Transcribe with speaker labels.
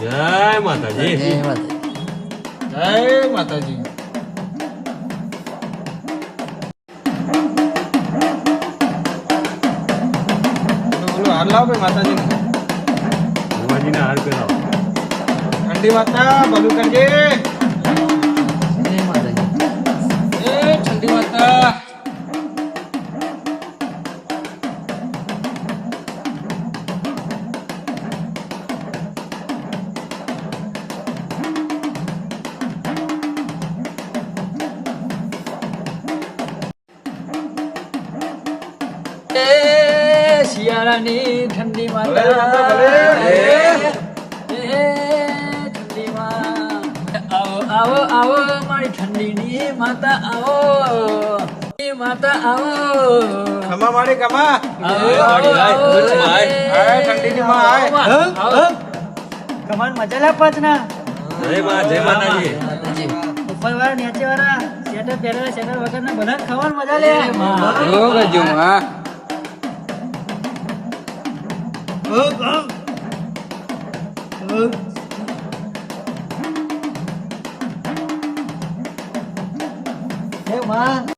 Speaker 1: જય માતાજી.
Speaker 2: જય માતાજી.
Speaker 3: જય માતાજી. બોલો હાર લાવો ભાઈ માતાજી.
Speaker 1: હનુમાનજીના હાર પહેરાવો.
Speaker 3: ઠંડી માતા ભલું કરજે.
Speaker 2: જય માતાજી.
Speaker 3: એ ઠંડી માતા.
Speaker 2: એ શિયાળાની ઠંડી
Speaker 3: ભલે
Speaker 2: માતા
Speaker 3: માતા, ભલે.
Speaker 2: એ ઠંડી માં આવો આવો આવો મારી ઠંડીની માતા આવો માતા આવો
Speaker 3: ખમા મારી ખમા.
Speaker 2: આવો,
Speaker 1: વાડી લાય,
Speaker 2: આવો,
Speaker 1: દૂધમાં આય.
Speaker 3: આય, ઠંડીની માં આય.
Speaker 2: આવો.
Speaker 4: કમાન મજા લે પાછના
Speaker 1: જય માતાજી.
Speaker 2: માતાજી.
Speaker 4: ઉપર વાળા નીચે વાળા શેટર પહેરેલા શેટર વગર ના બધા ખવાનું મજા લે
Speaker 3: ઓ ગજુ હા.
Speaker 4: હે માં